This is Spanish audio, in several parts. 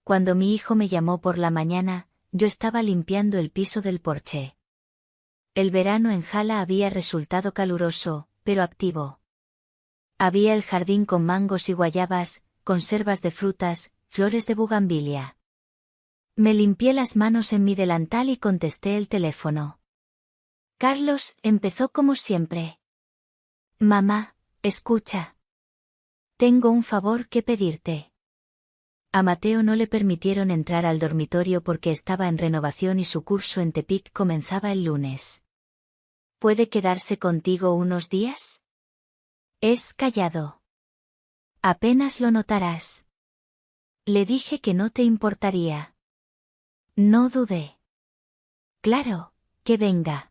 Cuando mi hijo me llamó por la mañana, yo estaba limpiando el piso del porche. El verano en Jala había resultado caluroso, pero activo. Había el jardín con mangos y guayabas, conservas de frutas, flores de bugambilia. Me limpié las manos en mi delantal y contesté el teléfono. Carlos empezó como siempre. Mamá, escucha. Tengo un favor que pedirte. A Mateo no le permitieron entrar al dormitorio porque estaba en renovación y su curso en Tepic comenzaba el lunes. ¿Puede quedarse contigo unos días? Es callado. Apenas lo notarás. Le dije que no te importaría. No dudé. Claro, que venga.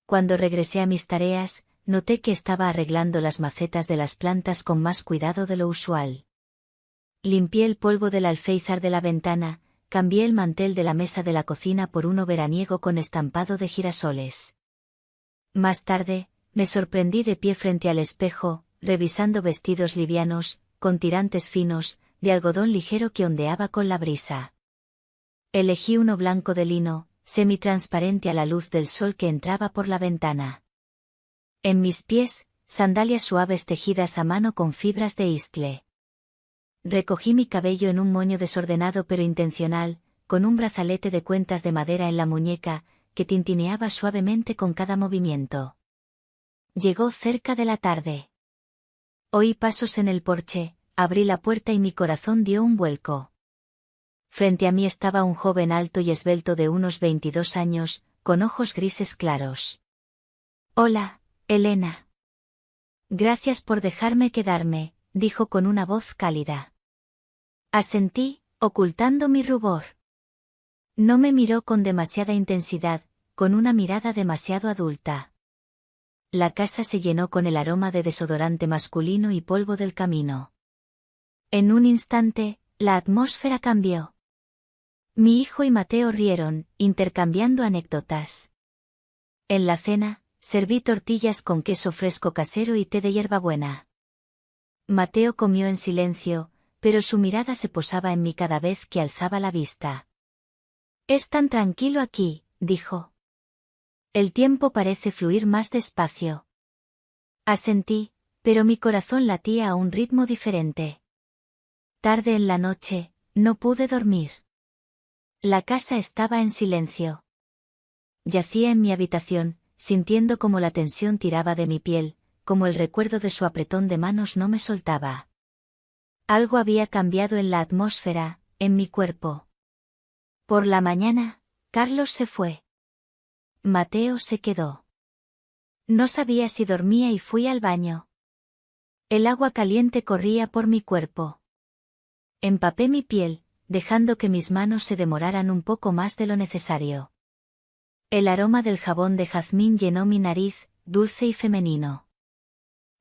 Cuando regresé a mis tareas, noté que estaba arreglando las macetas de las plantas con más cuidado de lo usual. Limpié el polvo del alféizar de la ventana, cambié el mantel de la mesa de la cocina por uno veraniego con estampado de girasoles. Más tarde, me sorprendí de pie frente al espejo, revisando vestidos livianos, con tirantes finos, de algodón ligero que ondeaba con la brisa. Elegí uno blanco de lino, semitransparente a la luz del sol que entraba por la ventana. En mis pies, sandalias suaves tejidas a mano con fibras de istle. Recogí mi cabello en un moño desordenado pero intencional, con un brazalete de cuentas de madera en la muñeca, que tintineaba suavemente con cada movimiento. Llegó cerca de la tarde. Oí pasos en el porche, abrí la puerta y mi corazón dio un vuelco. Frente a mí estaba un joven alto y esbelto de unos 22 años, con ojos grises claros. Hola, Elena. Gracias por dejarme quedarme, dijo con una voz cálida. Asentí, ocultando mi rubor. No me miró con demasiada intensidad, con una mirada demasiado adulta. La casa se llenó con el aroma de desodorante masculino y polvo del camino. En un instante, la atmósfera cambió. Mi hijo y Mateo rieron, intercambiando anécdotas. En la cena, serví tortillas con queso fresco casero y té de hierbabuena. Mateo comió en silencio, pero su mirada se posaba en mí cada vez que alzaba la vista. Es tan tranquilo aquí, dijo. El tiempo parece fluir más despacio. Asentí, pero mi corazón latía a un ritmo diferente. Tarde en la noche, no pude dormir. La casa estaba en silencio. Yacía en mi habitación, sintiendo como la tensión tiraba de mi piel, como el recuerdo de su apretón de manos no me soltaba. Algo había cambiado en la atmósfera, en mi cuerpo. Por la mañana, Carlos se fue. Mateo se quedó. No sabía si dormía y fui al baño. El agua caliente corría por mi cuerpo. Empapé mi piel, dejando que mis manos se demoraran un poco más de lo necesario. El aroma del jabón de jazmín llenó mi nariz, dulce y femenino.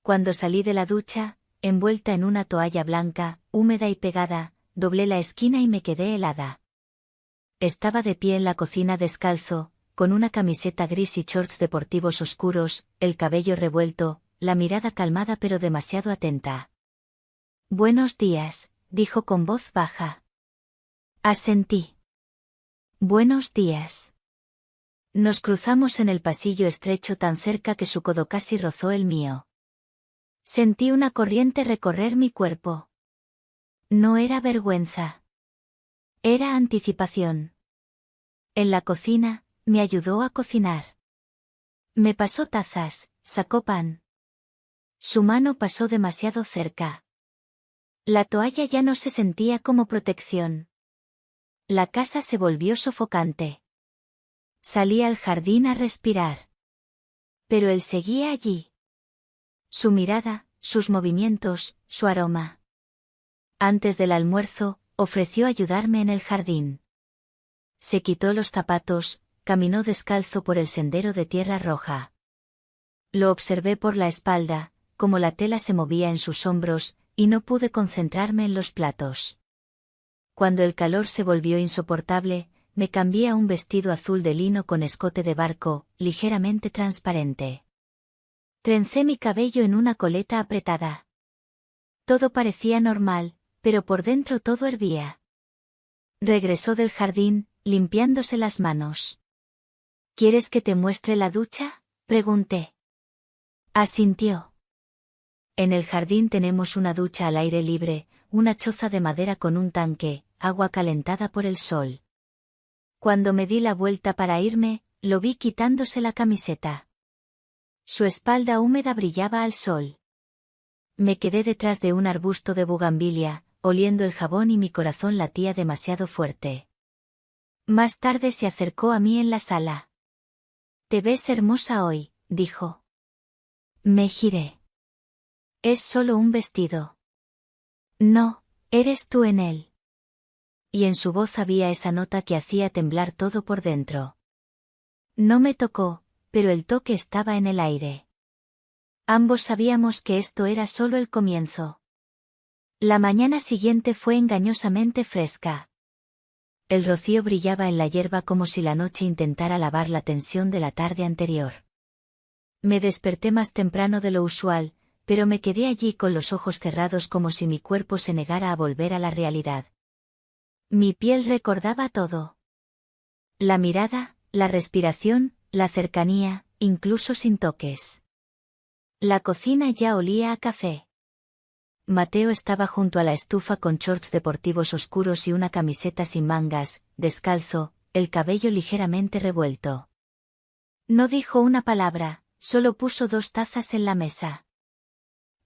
Cuando salí de la ducha, envuelta en una toalla blanca, húmeda y pegada, doblé la esquina y me quedé helada. Estaba de pie en la cocina descalzo, con una camiseta gris y shorts deportivos oscuros, el cabello revuelto, la mirada calmada pero demasiado atenta. Buenos días, dijo con voz baja. Asentí. Buenos días. Nos cruzamos en el pasillo estrecho tan cerca que su codo casi rozó el mío. Sentí una corriente recorrer mi cuerpo. No era vergüenza. Era anticipación. En la cocina, me ayudó a cocinar. Me pasó tazas, sacó pan. Su mano pasó demasiado cerca. La toalla ya no se sentía como protección. La casa se volvió sofocante. Salí al jardín a respirar. Pero él seguía allí. Su mirada, sus movimientos, su aroma. Antes del almuerzo, ofreció ayudarme en el jardín. Se quitó los zapatos, caminó descalzo por el sendero de tierra roja. Lo observé por la espalda, como la tela se movía en sus hombros, y no pude concentrarme en los platos. Cuando el calor se volvió insoportable, me cambié a un vestido azul de lino con escote de barco, ligeramente transparente. Trencé mi cabello en una coleta apretada. Todo parecía normal, pero por dentro todo hervía. Regresó del jardín, limpiándose las manos. ¿Quieres que te muestre la ducha?, pregunté. Asintió. En el jardín tenemos una ducha al aire libre, una choza de madera con un tanque, agua calentada por el sol. Cuando me di la vuelta para irme, lo vi quitándose la camiseta. Su espalda húmeda brillaba al sol. Me quedé detrás de un arbusto de bugambilia, oliendo el jabón y mi corazón latía demasiado fuerte. Más tarde se acercó a mí en la sala. «Te ves hermosa hoy», dijo. Me giré. «Es solo un vestido». «No, eres tú en él». Y en su voz había esa nota que hacía temblar todo por dentro. No me tocó, pero el toque estaba en el aire. Ambos sabíamos que esto era solo el comienzo. La mañana siguiente fue engañosamente fresca. El rocío brillaba en la hierba como si la noche intentara lavar la tensión de la tarde anterior. Me desperté más temprano de lo usual, pero me quedé allí con los ojos cerrados como si mi cuerpo se negara a volver a la realidad. Mi piel recordaba todo. La mirada, la respiración, la cercanía, incluso sin toques. La cocina ya olía a café. Mateo estaba junto a la estufa con shorts deportivos oscuros y una camiseta sin mangas, descalzo, el cabello ligeramente revuelto. No dijo una palabra, solo puso 2 tazas en la mesa.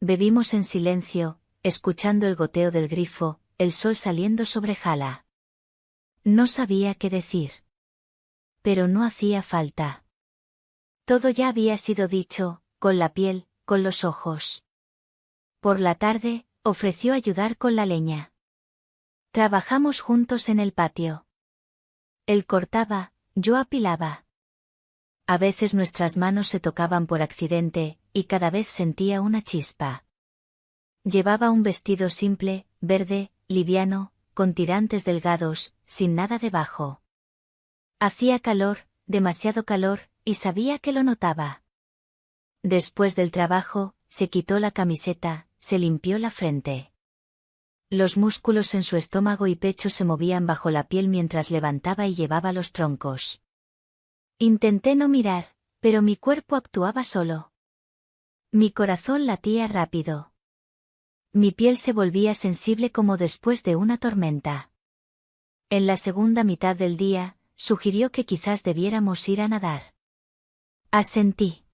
Bebimos en silencio, escuchando el goteo del grifo, el sol saliendo sobre Hala. No sabía qué decir. Pero no hacía falta. Todo ya había sido dicho, con la piel, con los ojos. Por la tarde, ofreció ayudar con la leña. Trabajamos juntos en el patio. Él cortaba, yo apilaba. A veces nuestras manos se tocaban por accidente, y cada vez sentía una chispa. Llevaba un vestido simple, verde, liviano, con tirantes delgados, sin nada debajo. Hacía calor, demasiado calor, y sabía que lo notaba. Después del trabajo, se quitó la camiseta, se limpió la frente. Los músculos en su estómago y pecho se movían bajo la piel mientras levantaba y llevaba los troncos. Intenté no mirar, pero mi cuerpo actuaba solo. Mi corazón latía rápido. Mi piel se volvía sensible como después de una tormenta. En la segunda mitad del día, sugirió que quizás debiéramos ir a nadar. Asentí.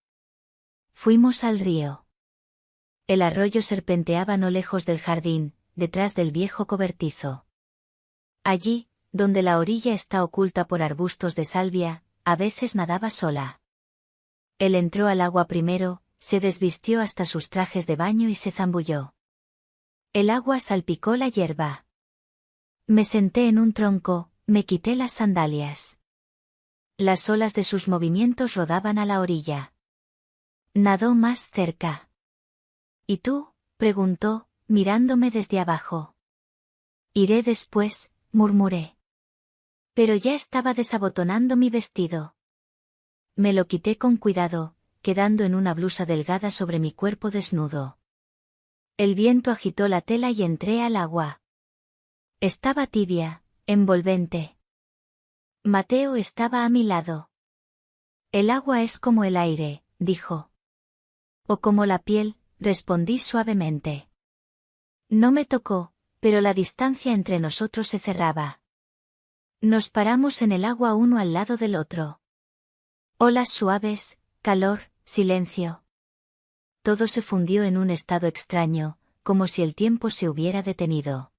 Fuimos al río. El arroyo serpenteaba no lejos del jardín, detrás del viejo cobertizo. Allí, donde la orilla está oculta por arbustos de salvia, a veces nadaba sola. Él entró al agua primero, se desvistió hasta sus trajes de baño y se zambulló. El agua salpicó la hierba. Me senté en un tronco, me quité las sandalias. Las olas de sus movimientos rodaban a la orilla. Nadó más cerca. ¿Y tú?, preguntó, mirándome desde abajo. Iré después, murmuré. Pero ya estaba desabotonando mi vestido. Me lo quité con cuidado, quedando en una blusa delgada sobre mi cuerpo desnudo. El viento agitó la tela y entré al agua. Estaba tibia, envolvente. Mateo estaba a mi lado. El agua es como el aire, dijo. O como la piel, respondí suavemente. No me tocó, pero la distancia entre nosotros se cerraba. Nos paramos en el agua uno al lado del otro. Olas suaves, calor, silencio. Todo se fundió en un estado extraño, como si el tiempo se hubiera detenido.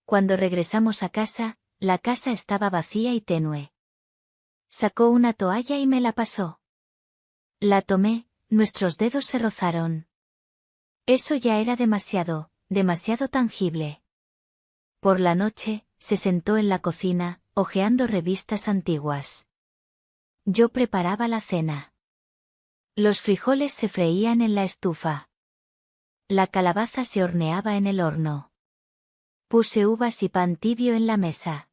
Cuando regresamos a casa, la casa estaba vacía y tenue. Sacó una toalla y me la pasó. La tomé, nuestros dedos se rozaron. Eso ya era demasiado, demasiado tangible. Por la noche, se sentó en la cocina, hojeando revistas antiguas. Yo preparaba la cena. Los frijoles se freían en la estufa. La calabaza se horneaba en el horno. Puse uvas y pan tibio en la mesa.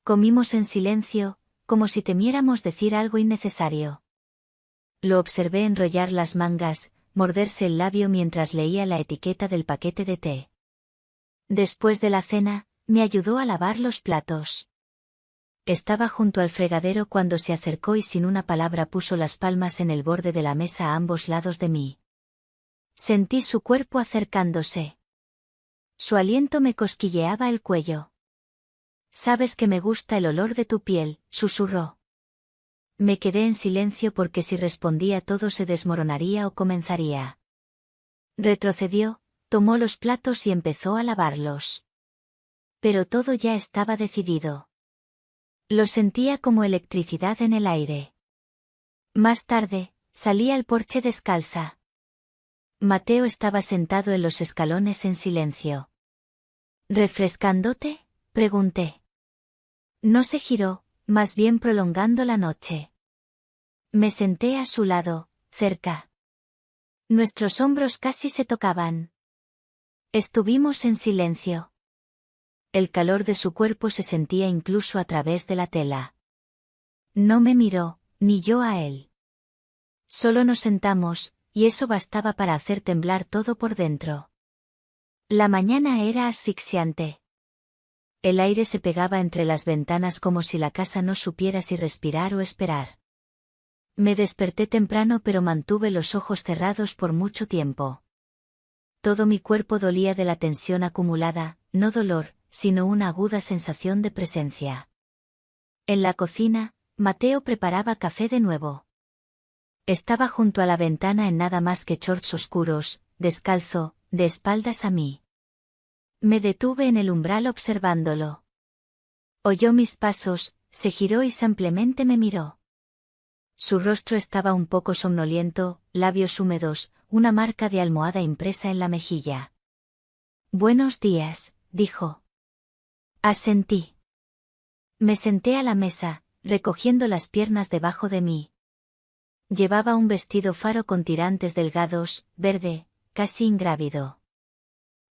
Comimos en silencio, como si temiéramos decir algo innecesario. Lo observé enrollar las mangas, morderse el labio mientras leía la etiqueta del paquete de té. Después de la cena, me ayudó a lavar los platos. Estaba junto al fregadero cuando se acercó y sin una palabra puso las palmas en el borde de la mesa a ambos lados de mí. Sentí su cuerpo acercándose. Su aliento me cosquilleaba el cuello. «Sabes que me gusta el olor de tu piel», susurró. Me quedé en silencio porque si respondía todo se desmoronaría o comenzaría. Retrocedió, tomó los platos y empezó a lavarlos. Pero todo ya estaba decidido. Lo sentía como electricidad en el aire. Más tarde, salí al porche descalza. Mateo estaba sentado en los escalones en silencio. «¿Refrescándote?», pregunté. No se giró, más bien prolongando la noche. Me senté a su lado, cerca. Nuestros hombros casi se tocaban. Estuvimos en silencio. El calor de su cuerpo se sentía incluso a través de la tela. No me miró, ni yo a él. Solo nos sentamos, y eso bastaba para hacer temblar todo por dentro. La mañana era asfixiante. El aire se pegaba entre las ventanas como si la casa no supiera si respirar o esperar. Me desperté temprano pero mantuve los ojos cerrados por mucho tiempo. Todo mi cuerpo dolía de la tensión acumulada, no dolor, sino una aguda sensación de presencia. En la cocina, Mateo preparaba café de nuevo. Estaba junto a la ventana en nada más que shorts oscuros, descalzo, de espaldas a mí. Me detuve en el umbral observándolo. Oyó mis pasos, se giró y simplemente me miró. Su rostro estaba un poco somnoliento, labios húmedos, una marca de almohada impresa en la mejilla. «Buenos días», dijo. Asentí. Me senté a la mesa, recogiendo las piernas debajo de mí. Llevaba un vestido faro con tirantes delgados, verde, casi ingrávido.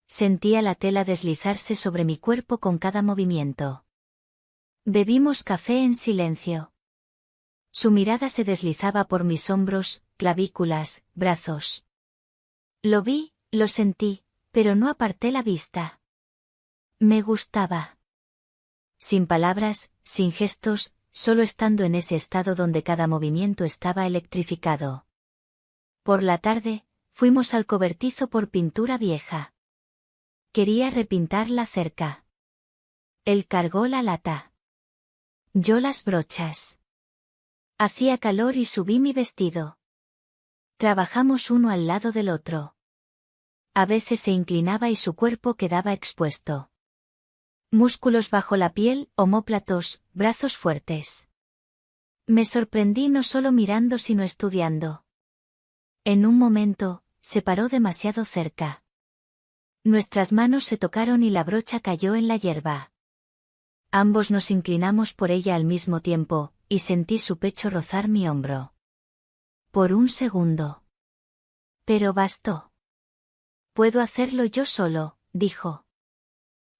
Sentía la tela deslizarse sobre mi cuerpo con cada movimiento. Bebimos café en silencio. Su mirada se deslizaba por mis hombros, clavículas, brazos. Lo vi, lo sentí, pero no aparté la vista. Me gustaba. Sin palabras, sin gestos, solo estando en ese estado donde cada movimiento estaba electrificado. Por la tarde, fuimos al cobertizo por pintura vieja. Quería repintar la cerca. Él cargó la lata. Yo las brochas. Hacía calor y subí mi vestido. Trabajamos uno al lado del otro. A veces se inclinaba y su cuerpo quedaba expuesto. Músculos bajo la piel, omóplatos, brazos fuertes. Me sorprendí no solo mirando sino estudiando. En un momento, se paró demasiado cerca. Nuestras manos se tocaron y la brocha cayó en la hierba. Ambos nos inclinamos por ella al mismo tiempo, y sentí su pecho rozar mi hombro. Por un segundo. Pero bastó. «Puedo hacerlo yo solo», dijo.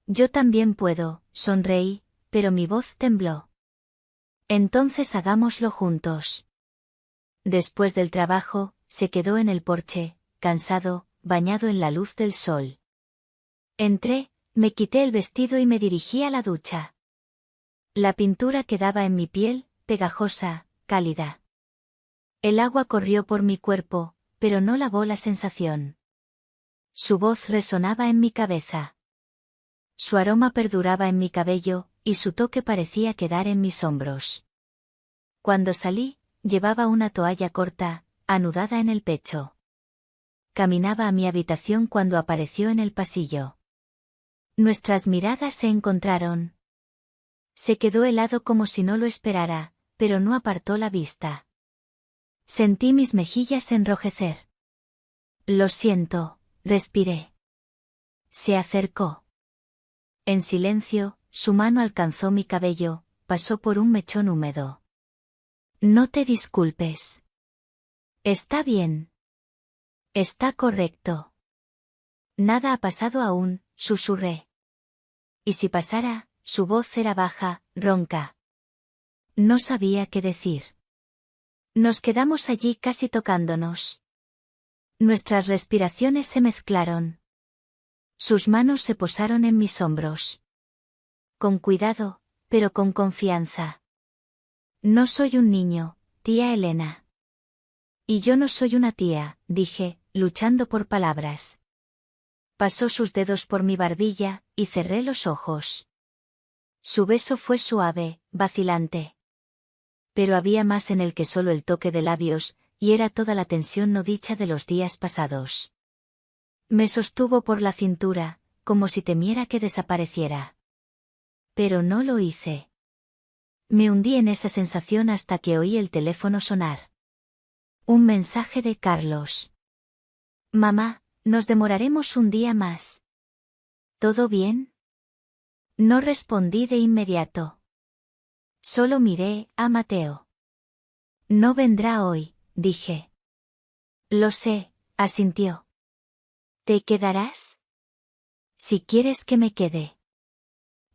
«Yo también puedo», sonreí, pero mi voz tembló. «Entonces hagámoslo juntos». Después del trabajo, se quedó en el porche, cansado, bañado en la luz del sol. Entré, me quité el vestido y me dirigí a la ducha. La pintura quedaba en mi piel, pegajosa, cálida. El agua corrió por mi cuerpo, pero no lavó la sensación. Su voz resonaba en mi cabeza. Su aroma perduraba en mi cabello, y su toque parecía quedar en mis hombros. Cuando salí, llevaba una toalla corta, anudada en el pecho. Caminaba a mi habitación cuando apareció en el pasillo. Nuestras miradas se encontraron. Se quedó helado como si no lo esperara, pero no apartó la vista. Sentí mis mejillas enrojecer. «Lo siento», respiré. Se acercó. En silencio, su mano alcanzó mi cabello, pasó por un mechón húmedo. «No te disculpes. Está bien. Está correcto. Nada ha pasado aún», susurré. Y si pasara, su voz era baja, ronca. No sabía qué decir. Nos quedamos allí casi tocándonos. Nuestras respiraciones se mezclaron. Sus manos se posaron en mis hombros. Con cuidado, pero con confianza. No soy un niño, tía Elena. Y yo no soy una tía, dije, luchando por palabras. Pasó sus dedos por mi barbilla, y cerré los ojos. Su beso fue suave, vacilante. Pero había más en él que solo el toque de labios, y era toda la tensión no dicha de los días pasados. Me sostuvo por la cintura, como si temiera que desapareciera. Pero no lo hice. Me hundí en esa sensación hasta que oí el teléfono sonar. Un mensaje de Carlos. Mamá, nos demoraremos un día más. ¿Todo bien? No respondí de inmediato. Solo miré a Mateo. No vendrá hoy, dije. Lo sé, asintió. ¿Te quedarás? Si quieres que me quede.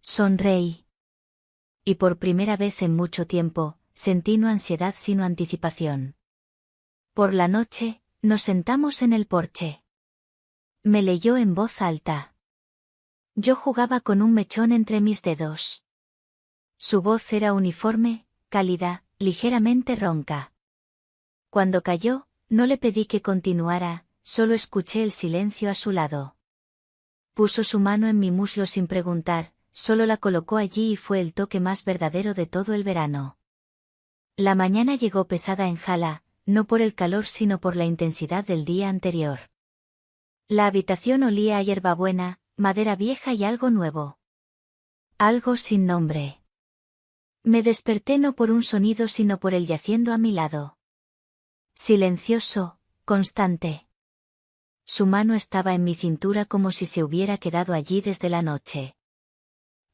Sonreí. Y por primera vez en mucho tiempo, sentí no ansiedad sino anticipación. Por la noche, nos sentamos en el porche. Me leyó en voz alta. Yo jugaba con un mechón entre mis dedos. Su voz era uniforme, cálida, ligeramente ronca. Cuando calló, no le pedí que continuara, solo escuché el silencio a su lado. Puso su mano en mi muslo sin preguntar, solo la colocó allí y fue el toque más verdadero de todo el verano. La mañana llegó pesada en Jala, no por el calor sino por la intensidad del día anterior. La habitación olía a hierbabuena, madera vieja y algo nuevo. Algo sin nombre. Me desperté no por un sonido sino por él yaciendo a mi lado. Silencioso, constante. Su mano estaba en mi cintura como si se hubiera quedado allí desde la noche.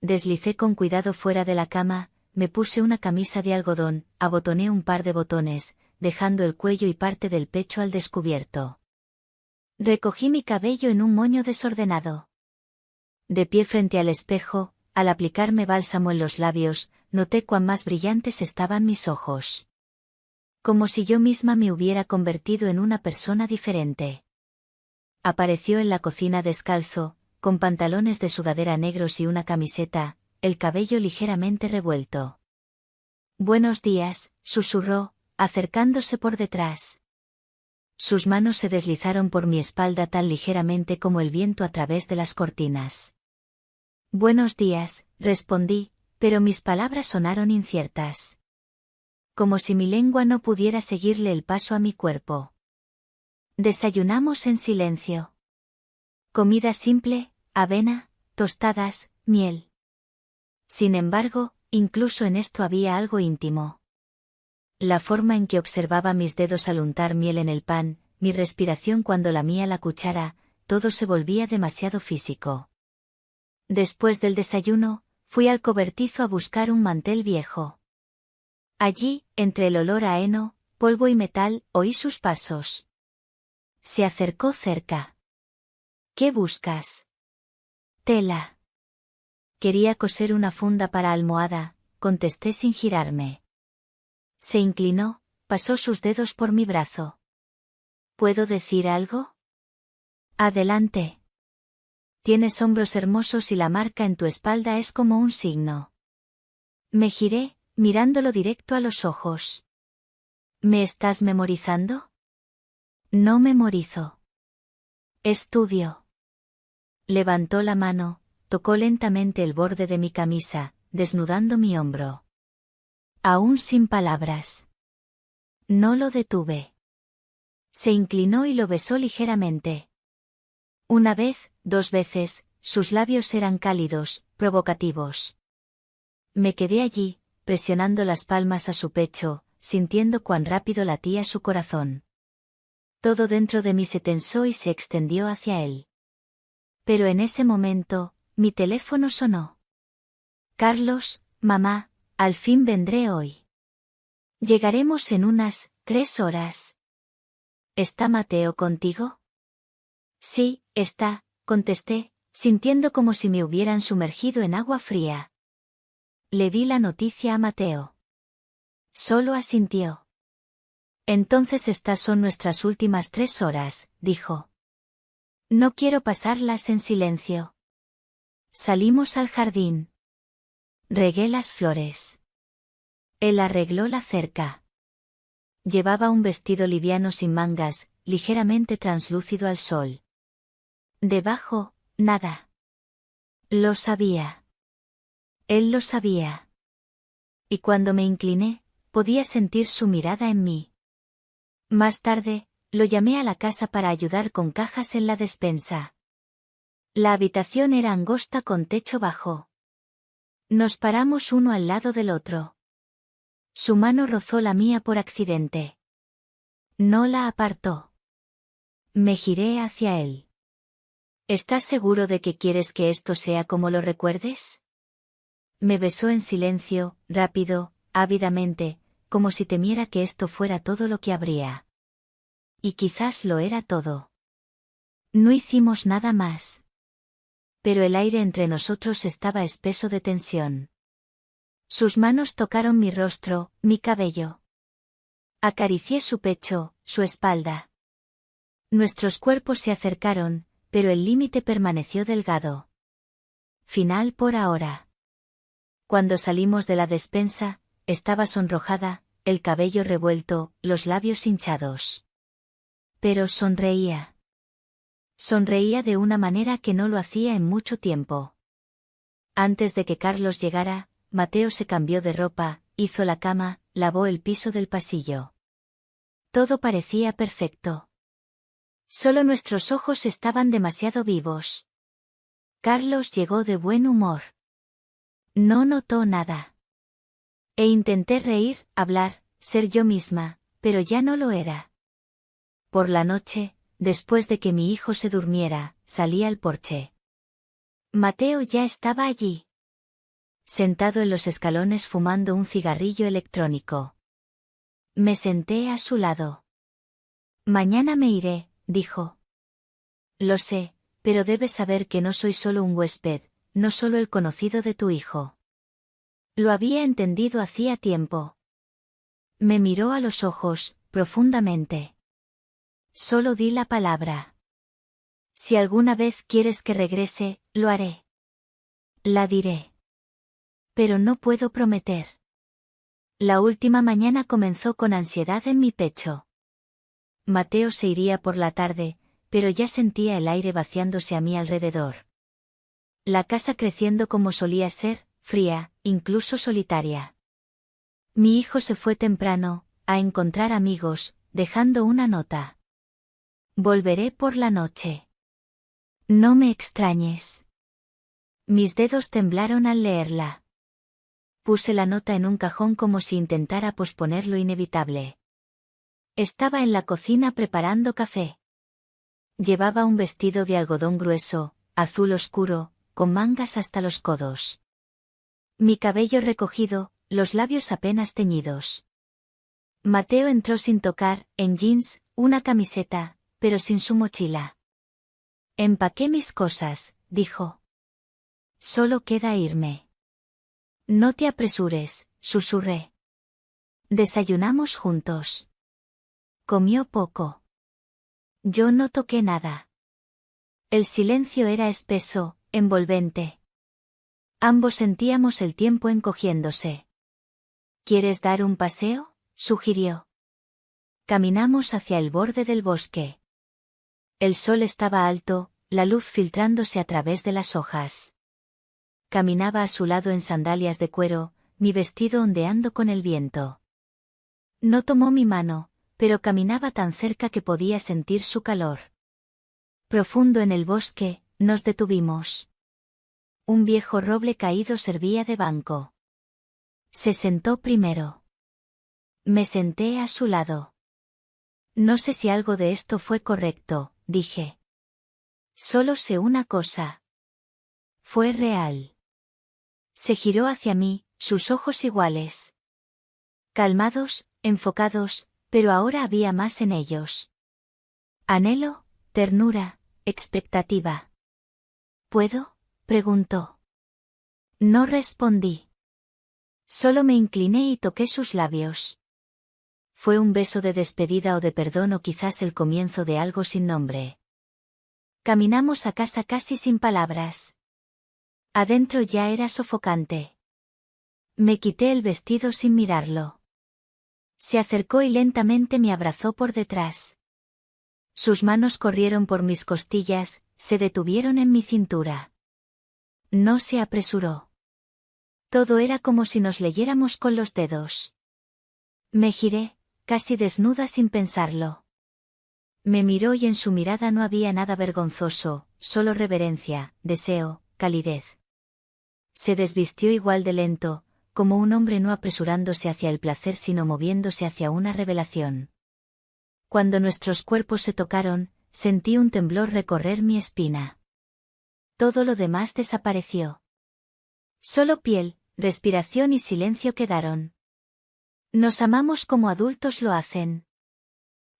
Deslicé con cuidado fuera de la cama, me puse una camisa de algodón, abotoné un par de botones, dejando el cuello y parte del pecho al descubierto. Recogí mi cabello en un moño desordenado. De pie frente al espejo, al aplicarme bálsamo en los labios, noté cuán más brillantes estaban mis ojos. Como si yo misma me hubiera convertido en una persona diferente. Apareció en la cocina descalzo, con pantalones de sudadera negros y una camiseta, el cabello ligeramente revuelto. Buenos días, susurró, acercándose por detrás. Sus manos se deslizaron por mi espalda tan ligeramente como el viento a través de las cortinas. Buenos días, respondí, pero mis palabras sonaron inciertas. Como si mi lengua no pudiera seguirle el paso a mi cuerpo. Desayunamos en silencio. Comida simple, avena, tostadas, miel. Sin embargo, incluso en esto había algo íntimo. La forma en que observaba mis dedos al untar miel en el pan, mi respiración cuando lamía la cuchara, todo se volvía demasiado físico. Después del desayuno, fui al cobertizo a buscar un mantel viejo. Allí, entre el olor a heno, polvo y metal, oí sus pasos. Se acercó cerca. ¿Qué buscas? Tela. Quería coser una funda para almohada, contesté sin girarme. Se inclinó, pasó sus dedos por mi brazo. ¿Puedo decir algo? Adelante. Tienes hombros hermosos y la marca en tu espalda es como un signo. Me giré, mirándolo directo a los ojos. ¿Me estás memorizando? No memorizo. Estudio. Levantó la mano, tocó lentamente el borde de mi camisa, desnudando mi hombro. Aún sin palabras. No lo detuve. Se inclinó y lo besó ligeramente. Una vez, 2 veces, sus labios eran cálidos, provocativos. Me quedé allí, presionando las palmas a su pecho, sintiendo cuán rápido latía su corazón. Todo dentro de mí se tensó y se extendió hacia él. Pero en ese momento, mi teléfono sonó. Carlos, mamá, al fin vendré hoy. Llegaremos en unas 3 horas. ¿Está Mateo contigo? Sí, está, contesté, sintiendo como si me hubieran sumergido en agua fría. Le di la noticia a Mateo. Solo asintió. Entonces estas son nuestras últimas 3 horas, dijo. No quiero pasarlas en silencio. Salimos al jardín. Regué las flores. Él arregló la cerca. Llevaba un vestido liviano sin mangas, ligeramente translúcido al sol. Debajo, nada. Lo sabía. Él lo sabía. Y cuando me incliné, podía sentir su mirada en mí. Más tarde, lo llamé a la casa para ayudar con cajas en la despensa. La habitación era angosta con techo bajo. Nos paramos uno al lado del otro. Su mano rozó la mía por accidente. No la apartó. Me giré hacia él. ¿Estás seguro de que quieres que esto sea como lo recuerdes? Me besó en silencio, rápido, ávidamente, como si temiera que esto fuera todo lo que habría. Y quizás lo era todo. No hicimos nada más. Pero el aire entre nosotros estaba espeso de tensión. Sus manos tocaron mi rostro, mi cabello. Acaricié su pecho, su espalda. Nuestros cuerpos se acercaron, pero el límite permaneció delgado. Final por ahora. Cuando salimos de la despensa, estaba sonrojada, el cabello revuelto, los labios hinchados. Pero sonreía. Sonreía de una manera que no lo hacía en mucho tiempo. Antes de que Carlos llegara, Mateo se cambió de ropa, hizo la cama, lavó el piso del pasillo. Todo parecía perfecto. Solo nuestros ojos estaban demasiado vivos. Carlos llegó de buen humor. No notó nada. E intenté reír, hablar, ser yo misma, pero ya no lo era. Por la noche, después de que mi hijo se durmiera, salí al porche. Mateo ya estaba allí. Sentado en los escalones fumando un cigarrillo electrónico. Me senté a su lado. Mañana me iré, dijo. Lo sé, pero debes saber que no soy solo un huésped, no solo el conocido de tu hijo. Lo había entendido hacía tiempo. Me miró a los ojos, profundamente. Solo di la palabra. Si alguna vez quieres que regrese, lo haré. La diré. Pero no puedo prometer. La última mañana comenzó con ansiedad en mi pecho. Mateo se iría por la tarde, pero ya sentía el aire vaciándose a mi alrededor. La casa creciendo como solía ser, fría, incluso solitaria. Mi hijo se fue temprano, a encontrar amigos, dejando una nota. Volveré por la noche. No me extrañes. Mis dedos temblaron al leerla. Puse la nota en un cajón como si intentara posponer lo inevitable. Estaba en la cocina preparando café. Llevaba un vestido de algodón grueso, azul oscuro, con mangas hasta los codos. Mi cabello recogido, los labios apenas teñidos. Mateo entró sin tocar, en jeans, una camiseta, pero sin su mochila. Empaqué mis cosas, dijo. Solo queda irme. No te apresures, susurré. Desayunamos juntos. Comió poco. Yo no toqué nada. El silencio era espeso, envolvente. Ambos sentíamos el tiempo encogiéndose. ¿Quieres dar un paseo?, sugirió. Caminamos hacia el borde del bosque. El sol estaba alto, la luz filtrándose a través de las hojas. Caminaba a su lado en sandalias de cuero, mi vestido ondeando con el viento. No tomó mi mano, pero caminaba tan cerca que podía sentir su calor. Profundo en el bosque, nos detuvimos. Un viejo roble caído servía de banco. Se sentó primero. Me senté a su lado. No sé si algo de esto fue correcto, dije. Solo sé una cosa. Fue real. Se giró hacia mí, sus ojos iguales. Calmados, enfocados, pero ahora había más en ellos. Anhelo, ternura, expectativa. ¿Puedo?, preguntó. No respondí. Solo me incliné y toqué sus labios. Fue un beso de despedida o de perdón o quizás el comienzo de algo sin nombre. Caminamos a casa casi sin palabras. Adentro ya era sofocante. Me quité el vestido sin mirarlo. Se acercó y lentamente me abrazó por detrás. Sus manos corrieron por mis costillas, se detuvieron en mi cintura. No se apresuró. Todo era como si nos leyéramos con los dedos. Me giré, casi desnuda sin pensarlo. Me miró y en su mirada no había nada vergonzoso, solo reverencia, deseo, calidez. Se desvistió igual de lento, como un hombre no apresurándose hacia el placer sino moviéndose hacia una revelación. Cuando nuestros cuerpos se tocaron, sentí un temblor recorrer mi espina. Todo lo demás desapareció. Solo piel, respiración y silencio quedaron. Nos amamos como adultos lo hacen.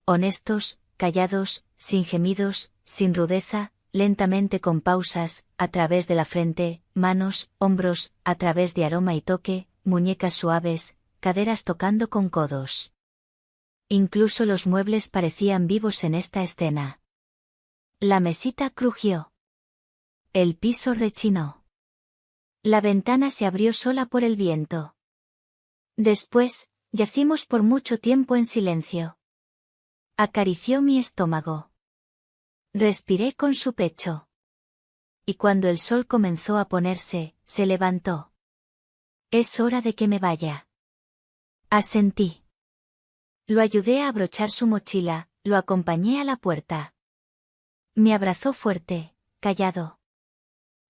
Honestos, callados, sin gemidos, sin rudeza, lentamente con pausas, a través de la frente, manos, hombros, a través de aroma y toque, muñecas suaves, caderas tocando con codos. Incluso los muebles parecían vivos en esta escena. La mesita crujió. El piso rechinó. La ventana se abrió sola por el viento. Después, yacimos por mucho tiempo en silencio. Acarició mi estómago. Respiré con su pecho. Y cuando el sol comenzó a ponerse, se levantó. Es hora de que me vaya. Asentí. Lo ayudé a abrochar su mochila, lo acompañé a la puerta. Me abrazó fuerte, callado.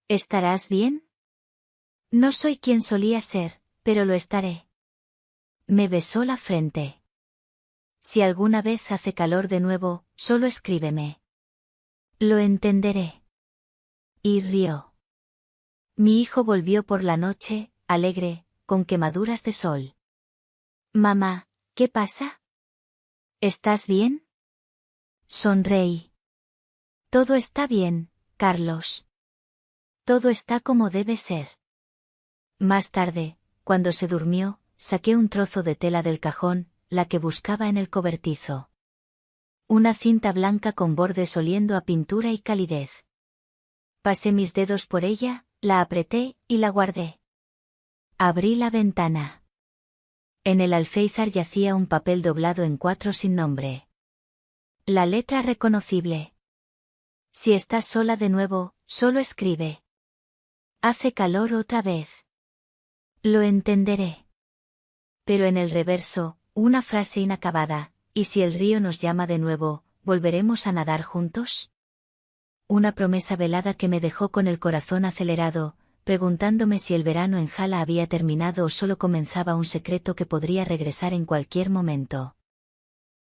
¿Estarás bien? No soy quien solía ser, pero lo estaré. Me besó la frente. Si alguna vez hace calor de nuevo, solo escríbeme. Lo entenderé. Y rió. Mi hijo volvió por la noche, alegre, con quemaduras de sol. Mamá, ¿qué pasa? ¿Estás bien? Sonreí. Todo está bien, Carlos. Todo está como debe ser. Más tarde, cuando se durmió, saqué un trozo de tela del cajón, la que buscaba en el cobertizo. Una cinta blanca con bordes oliendo a pintura y calidez. Pasé mis dedos por ella, la apreté y la guardé. Abrí la ventana. En el alféizar yacía un papel doblado en 4 sin nombre. La letra reconocible. Si estás sola de nuevo, solo escribe. Hace calor otra vez. Lo entenderé. Pero en el reverso, una frase inacabada, ¿y si el río nos llama de nuevo, volveremos a nadar juntos? Una promesa velada que me dejó con el corazón acelerado, preguntándome si el verano en Jala había terminado o solo comenzaba un secreto que podría regresar en cualquier momento.